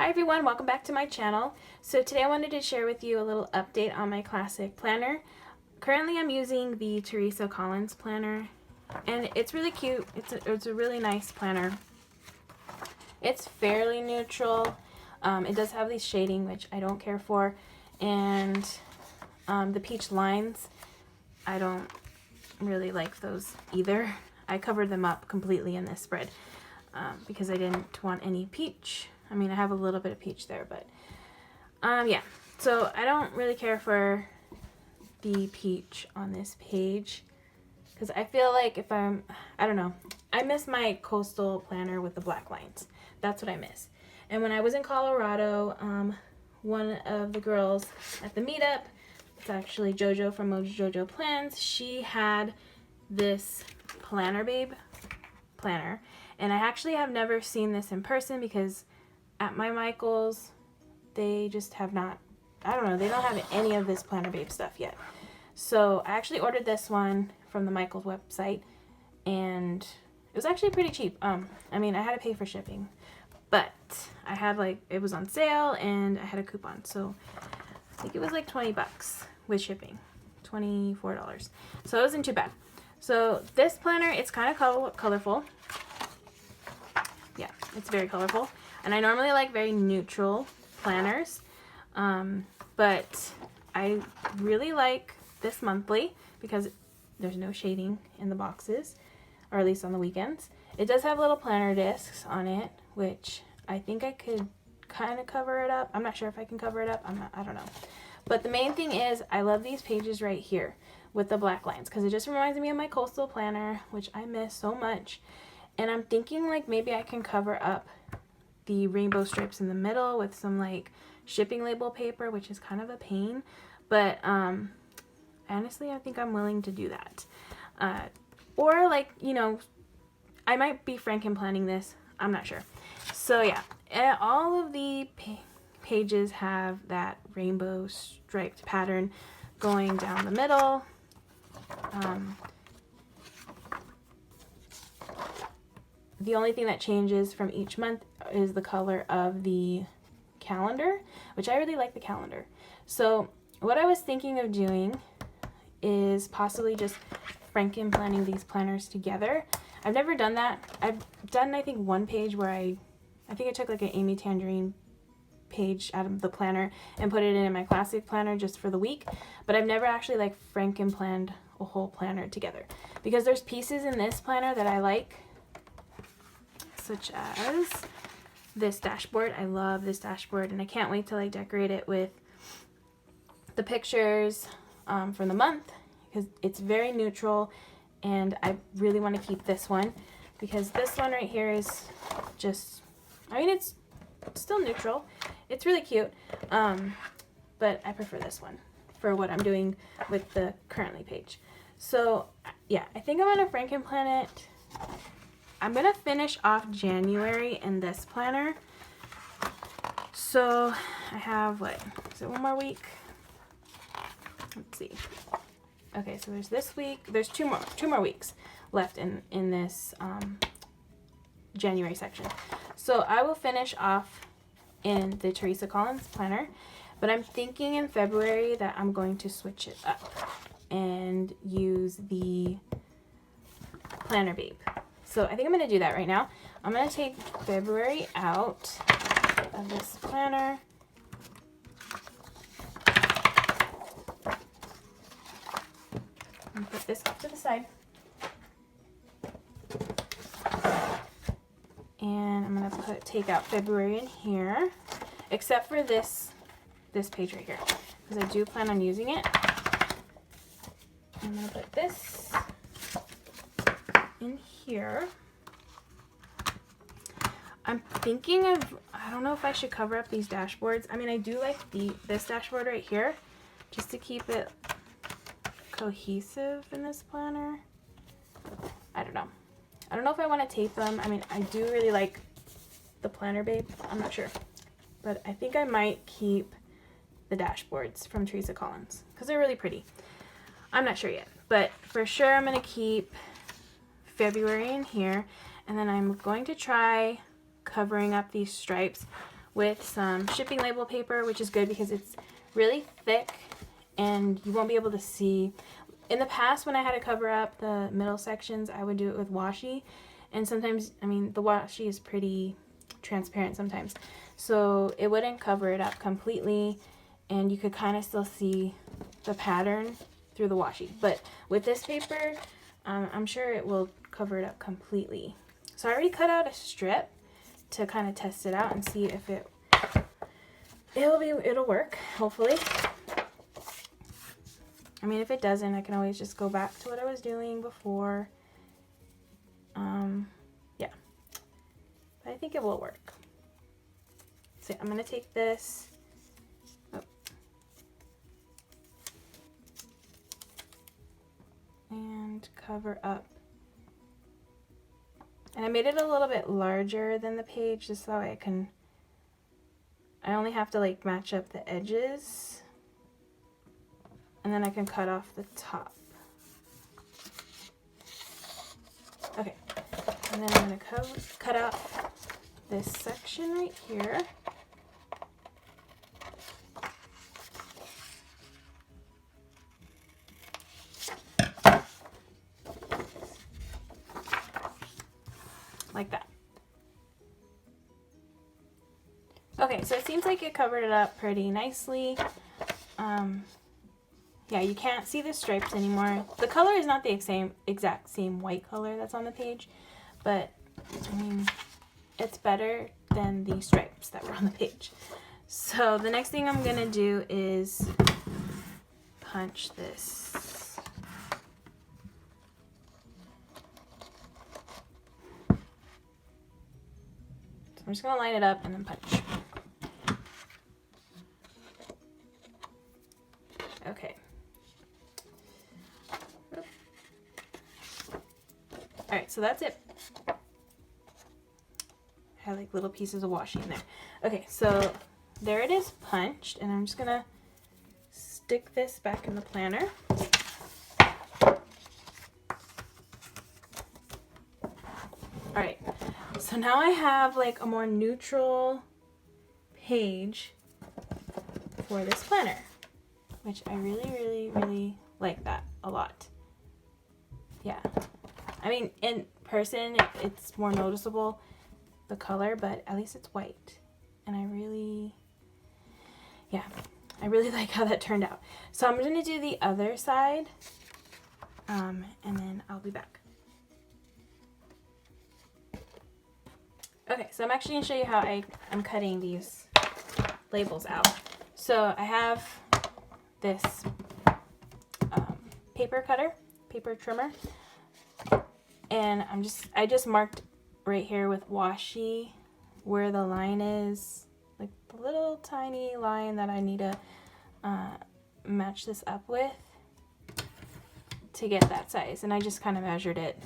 Hi everyone, welcome back to my channel. So today I wanted to share with you a little update on my classic planner. Currently I'm using the Teresa planner and it's really cute. It's a really nice planner. It's fairly neutral. It does have these shading, which I don't care for, and the peach lines, I don't really like those either. I covered them up completely in this spread because I didn't want any peach. I mean, I have a little bit of peach there, but yeah. So I don't really care for the peach on this page because I feel like if I don't know, I miss my coastal planner with the black lines. That's what I miss. And when I was in Colorado, one of the girls at the meetup, it's actually JoJo from JoJo Plans, she had this Planner Babe planner. And I actually have never seen this in person because at my Michael's, they just have not, I don't know, they don't have any of this Planner Babe stuff yet. So I actually ordered this one from the Michael's website, and it was actually pretty cheap. I mean, I had to pay for shipping, but I had it was on sale and I had a coupon. So I think it was like 20 bucks with shipping, $24. So it wasn't too bad. So this planner, it's kind of colorful. Yeah, it's very colorful. And I normally like very neutral planners, but I really like this monthly because there's no shading in the boxes, or at least on the weekends. It does have little planner discs on it, which I think I could kind of cover it up. I'm not sure if I can cover it up. I don't know. But the main thing is I love these pages right here with the black lines because it just reminds me of my coastal planner, which I miss so much. And I'm thinking maybe I can cover up the rainbow stripes in the middle with some shipping label paper, which is kind of a pain, but honestly I think I'm willing to do that. Or I might be Frankenplanning this, I'm not sure. So yeah, all of the pages have that rainbow striped pattern going down the middle. The only thing that changes from each month is the color of the calendar, which I really like the calendar. So what I was thinking of doing is possibly just Frankenplanning these planners together. I've never done that. I've done, I think, one page where I think I took an Amy Tangerine page out of the planner and put it in my classic planner just for the week, but I've never actually Frankenplanned a whole planner together because there's pieces in this planner that I like, such as this dashboard. I love this dashboard and I can't wait to decorate it with the pictures from the month because it's very neutral, and I really want to keep this one because this one right here is just, I mean, it's still neutral. It's really cute, but I prefer this one for what I'm doing with the currently page. So yeah, I think I'm going to Frankenplan it. I'm going to finish off January in this planner. So I have, is it one more week? Let's see. Okay, so there's this week. There's two more weeks left in this January section. So I will finish off in the Teresa planner, but I'm thinking in February that I'm going to switch it up and use the Planner Babe. So I think I'm going to do that right now. I'm going to take February out of this planner. And put this off to the side. And I'm going to take out February in here, except for this page right here, because I do plan on using it. I'm going to put this in here. I'm thinking of, I don't know if I should cover up these dashboards. I mean, I do like this dashboard right here, just to keep it cohesive in this planner. I don't know. I don't know if I want to tape them. I mean, I do really like the Planner Babe. I'm not sure. But I think I might keep the dashboards from Teresa because they're really pretty. I'm not sure yet. But for sure, I'm going to keep February in here. And then I'm going to try covering up these stripes with some shipping label paper, which is good because it's really thick and you won't be able to see. In the past, when I had to cover up the middle sections, I would do it with washi, and sometimes, I mean, the washi is pretty transparent sometimes, so it wouldn't cover it up completely, and you could kind of still see the pattern through the washi. But with this paper, I'm sure it will cover it up completely. So I already cut out a strip to kind of test it out and see if it'll work, hopefully. I mean, if it doesn't, I can always just go back to what I was doing before. Yeah, but I think it will work. So I'm gonna take this, and cover up. And I made it a little bit larger than the page just so that way I only have to like match up the edges, and then I can cut off the top. Okay, and then I'm gonna cut out this section right here. Like that. Okay, so it seems like it covered it up pretty nicely. Yeah, you can't see the stripes anymore. The color is not the exact same white color that's on the page, but I mean, it's better than the stripes that were on the page. So the next thing I'm gonna do is punch this. So I'm just gonna line it up and then punch. Okay. Alright, so that's it. I have like little pieces of washi in there. Okay, so there it is punched, and I'm just gonna stick this back in the planner. Alright, so now I have like a more neutral page for this planner, which I really like that a lot. Yeah. I mean, in person, it's more noticeable, the color, but at least it's white. And I really like how that turned out. So I'm going to do the other side, and then I'll be back. Okay, so I'm actually going to show you how I'm cutting these labels out. So I have this paper trimmer. And I just marked right here with washi where the line is, like the little tiny line that I need to match this up with to get that size. And I just kind of measured it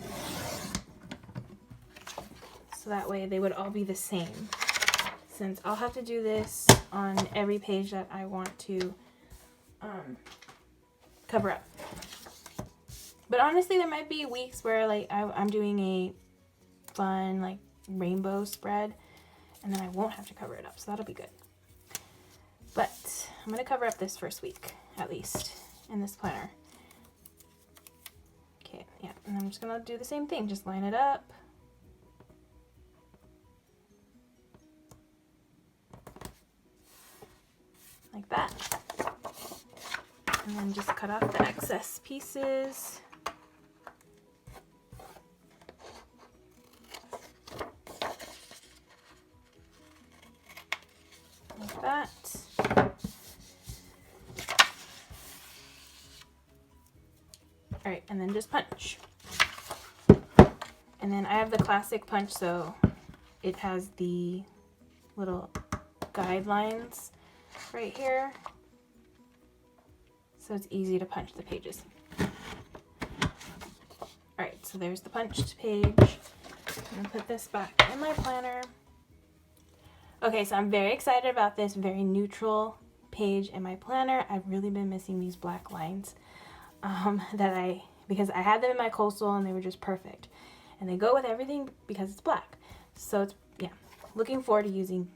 so that way they would all be the same, since I'll have to do this on every page that I want to cover up. But honestly, there might be weeks where like I'm doing a fun like rainbow spread, and then I won't have to cover it up, so that'll be good. But I'm gonna cover up this first week at least in this planner. Okay, yeah, and I'm just gonna do the same thing, just line it up. Like that. And then just cut off the excess pieces. Like that. Alright, and then just punch. And then I have the classic punch, so it has the little guidelines right here, so it's easy to punch the pages. Alright, so there's the punched page. I'm going to put this back in my planner. Okay, so I'm very excited about this very neutral page in my planner. I've really been missing these black lines because I had them in my coastal and they were just perfect. And they go with everything because it's black. So it's, yeah, looking forward to using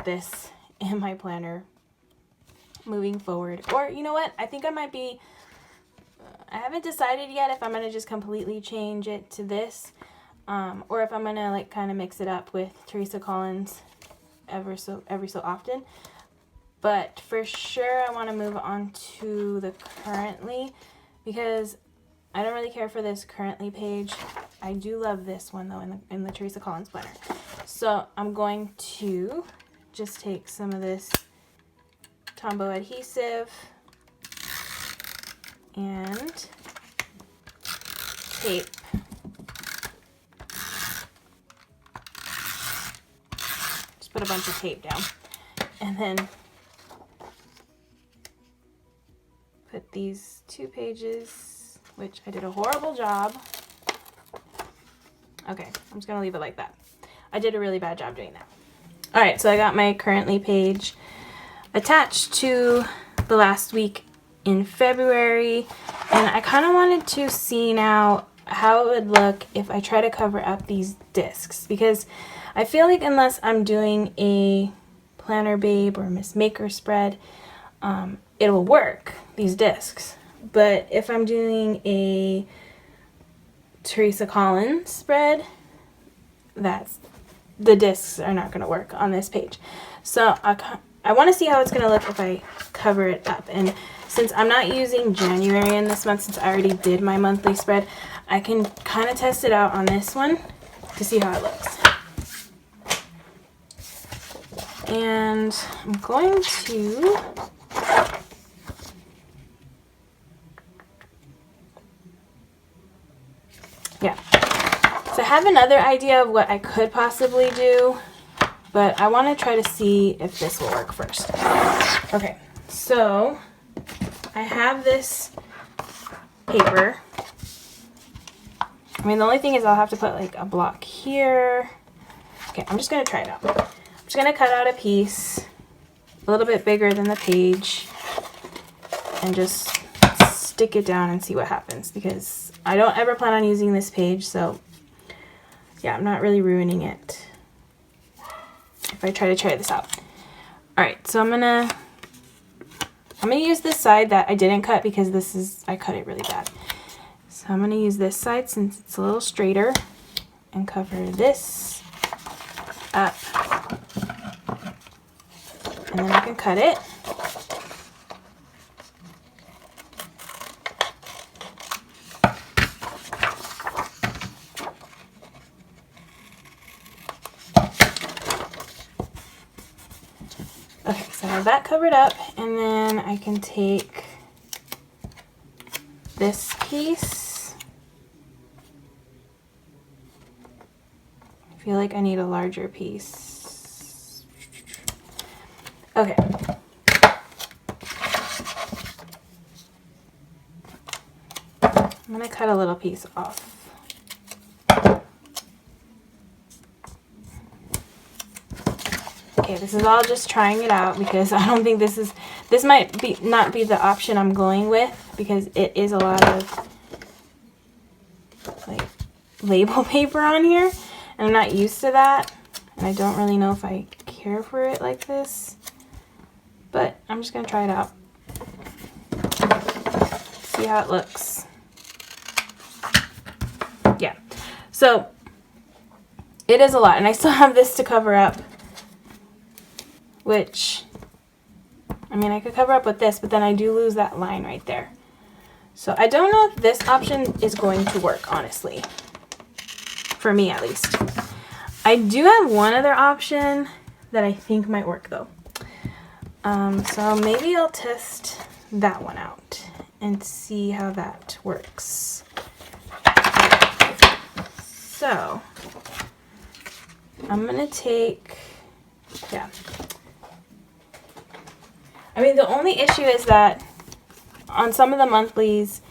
this in my planner moving forward. Or you know what? I think I might be, I haven't decided yet if I'm going to just completely change it to this, or if I'm going to like kind of mix it up with Teresa Collins every so often. But for sure I want to move on to the currently, because I don't really care for this currently page. I do love this one though in the Teresa Collins planner. So I'm going to just take some of this Tombow adhesive and tape. Just put a bunch of tape down and then put these 2 pages, which I did a horrible job. Okay, I'm just gonna leave it like that. I did a really bad job doing that. All right, so I got my currently page attached to the last week in February, and I kind of wanted to see now how it would look if I try to cover up these discs, because I feel like unless I'm doing a Planner Babe or Miss Maker spread, it will work, these discs. But if I'm doing a Teresa Collins spread, the discs are not going to work on this page. So I want to see how it's going to look if I cover it up. And since I'm not using January in this month, since I already did my monthly spread, I can kind of test it out on this one to see how it looks. And I'm going to so I have another idea of what I could possibly do, but I want to try to see if this will work first. Okay, so I have this paper. I mean, the only thing is I'll have to put like a block here. Okay, I'm just going to try it out. I'm just going to cut out a piece a little bit bigger than the page and just stick it down and see what happens, because I don't ever plan on using this page, so yeah, I'm not really ruining it if I try this out. All right, so I'm gonna use this side that I didn't cut because I cut it really bad. So I'm gonna use this side since it's a little straighter and cover this up, and then I can cut it. Okay, so I have that covered up, and then I can take this piece. I feel like I need a larger piece. Okay. I'm gonna cut a little piece off. Okay, this is all just trying it out because I don't think this might not be the option I'm going with, because it is a lot of like label paper on here and I'm not used to that, and I don't really know if I care for it like this, but I'm just gonna try it out, see how it looks. Yeah, so it is a lot, and I still have this to cover up, which, I mean, I could cover up with this, but then I do lose that line right there. So I don't know if this option is going to work, honestly. For me, at least. I do have one other option that I think might work, though. So maybe I'll test that one out and see how that works. So I'm going to take, yeah. I mean, the only issue is that on some of the monthlies,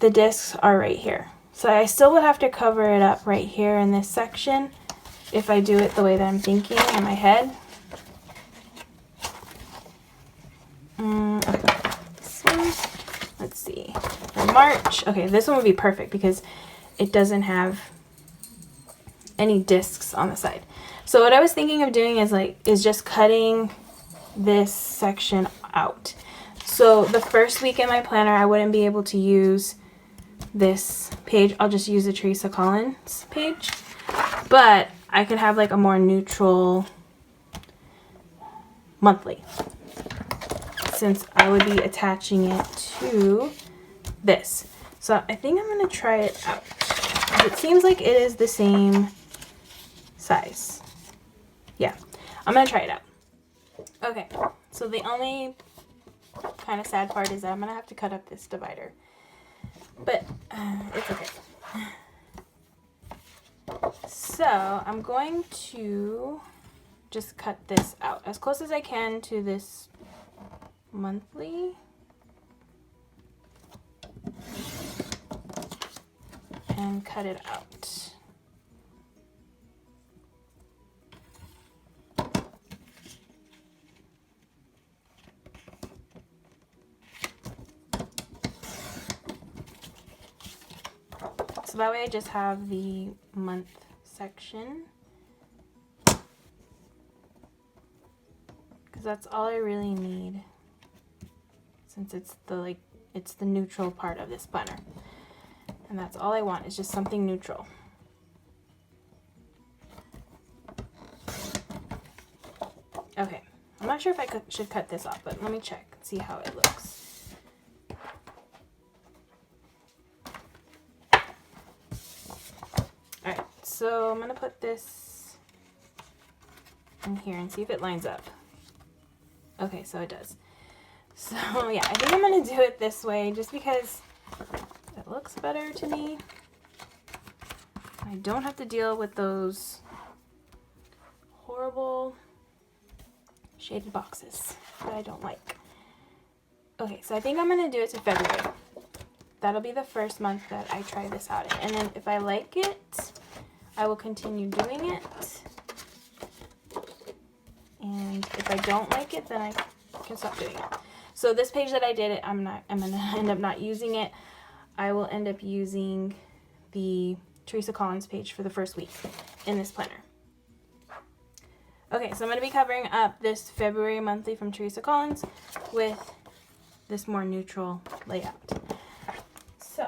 the discs are right here. So I still would have to cover it up right here in this section if I do it the way that I'm thinking in my head. Okay. This one, let's see. For March, okay, this one would be perfect because it doesn't have any discs on the side. So what I was thinking of doing is just cutting this section out. So the first week in my planner, I wouldn't be able to use this page. I'll just use the Teresa Collins page, but I could have like a more neutral monthly, since I would be attaching it to this. So I think I'm gonna try it out. It seems like it is the same size. Yeah, I'm gonna try it out. Okay, so the only kind of sad part is that I'm gonna have to cut up this divider, but it's okay. So I'm going to just cut this out as close as I can to this monthly, and cut it out. So that way I just have the month section, because that's all I really need, since it's the neutral part of this planner. And that's all I want, is just something neutral. Okay, I'm not sure if I should cut this off, but let me check and see how it looks. Alright, so I'm gonna put this in here and see if it lines up. Okay, so it does. So yeah, I think I'm gonna do it this way just because it looks better to me. I don't have to deal with those horrible shaded boxes that I don't like. Okay, so I think I'm gonna do it to February. That'll be the first month that I try this out in. And then if I like it, I will continue doing it. And if I don't like it, then I can stop doing it. So this page that I did, I'm gonna end up not using it. I will end up using the Teresa Collins page for the first week in this planner. Okay, so I'm going to be covering up this February monthly from Teresa Collins with this more neutral layout. So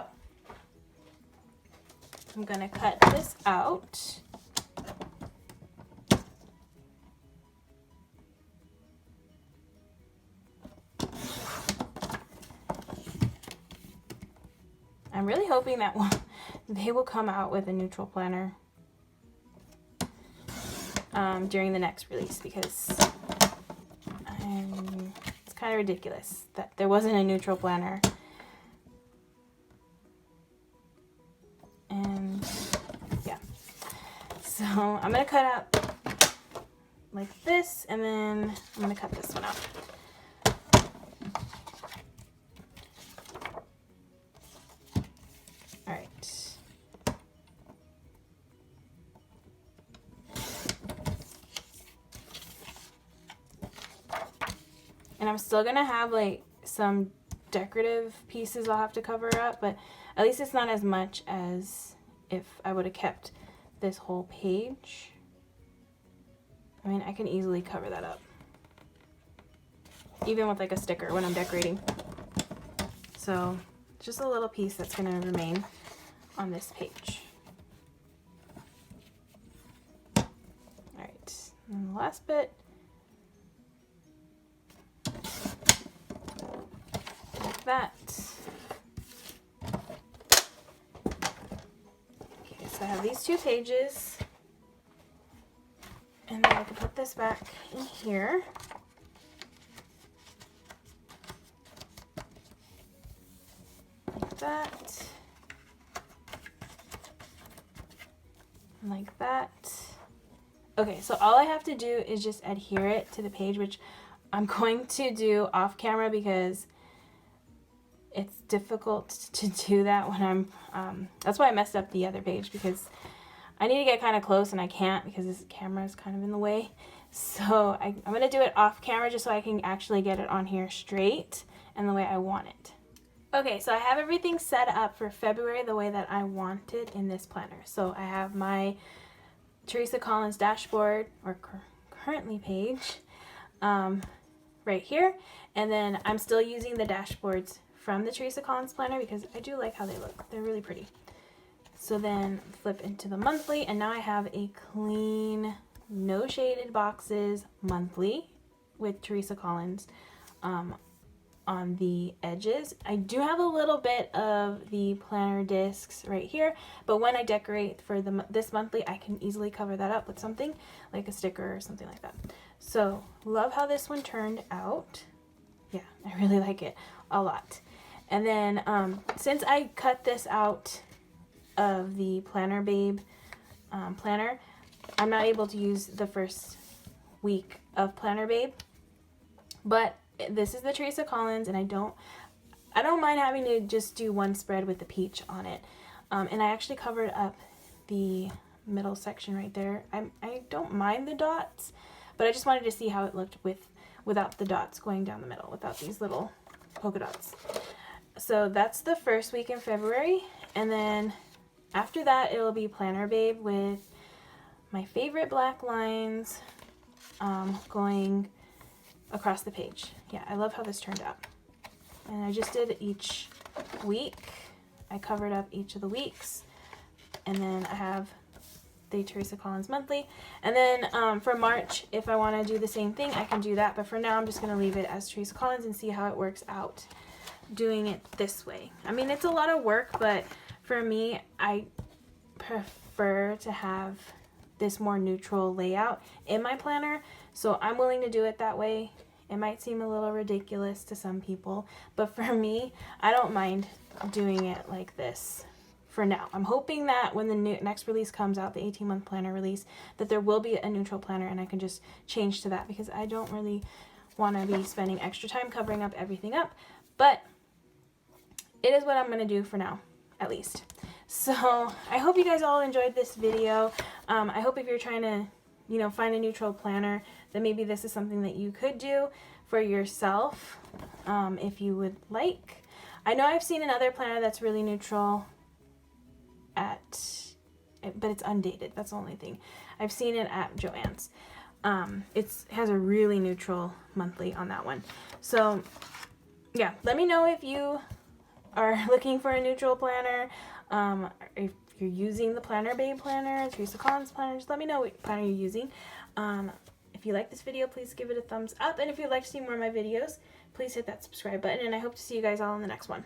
I'm going to cut this out. I'm really hoping that they will come out with a neutral planner during the next release, because it's kind of ridiculous that there wasn't a neutral planner. And yeah, so I'm going to cut out like this, and then I'm going to cut this one out. And I'm still gonna have like some decorative pieces I'll have to cover up, but at least it's not as much as if I would have kept this whole page. I mean, I can easily cover that up, even with like a sticker when I'm decorating. So just a little piece that's gonna remain on this page. All right, and the last bit. That. Okay, so I have these two pages, and then I can put this back in here. Like that. And like that. Okay, so all I have to do is just adhere it to the page, which I'm going to do off camera because it's difficult to do that when I'm, that's why I messed up the other page, because I need to get kind of close and I can't because this camera is kind of in the way. So I'm going to do it off camera just so I can actually get it on here straight and the way I want it. Okay, so I have everything set up for February the way that I want it in this planner. So I have my Teresa Collins dashboard, or currently page, right here. And then I'm still using the dashboards from the Teresa Collins planner because I do like how they look. They're really pretty. So then flip into the monthly, and now I have a clean, no shaded boxes monthly with Teresa Collins on the edges. I do have a little bit of the planner discs right here, but when I decorate for this monthly, I can easily cover that up with something like a sticker or something like that. So love how this one turned out. Yeah, I really like it a lot. And then since I cut this out of the Planner Babe planner, I'm not able to use the first week of Planner Babe, but this is the Teresa Collins, and I don't mind having to just do one spread with the peach on it. And I actually covered up the middle section right there. I don't mind the dots, but I just wanted to see how it looked without the dots going down the middle, without these little polka dots. So that's the first week in February, and then after that it'll be Planner Babe with my favorite black lines going across the page. Yeah, I love how this turned out. And I just did each week. I covered up each of the weeks. And then I have the Teresa Collins monthly. And then for March, if I want to do the same thing, I can do that. But for now, I'm just going to leave it as Teresa Collins and see how it works out doing it this way. I mean, it's a lot of work, but for me, I prefer to have this more neutral layout in my planner. So I'm willing to do it that way. It might seem a little ridiculous to some people, but for me, I don't mind doing it like this for now. I'm hoping that when the next release comes out, the 18-month planner release, that there will be a neutral planner and I can just change to that, because I don't really want to be spending extra time covering up everything up, but it is what I'm going to do for now, at least. So I hope you guys all enjoyed this video. I hope if you're trying to find a neutral planner, then maybe this is something that you could do for yourself if you would like. I know I've seen another planner that's really neutral but it's undated. That's the only thing. I've seen it at Joann's. It has a really neutral monthly on that one. So yeah, let me know if you are looking for a neutral planner. If you're using the Planner Babe planner, Teresa Collins planner, just let me know what planner you're using. If you like this video, please give it a thumbs up. And if you'd like to see more of my videos, please hit that subscribe button. And I hope to see you guys all in the next one.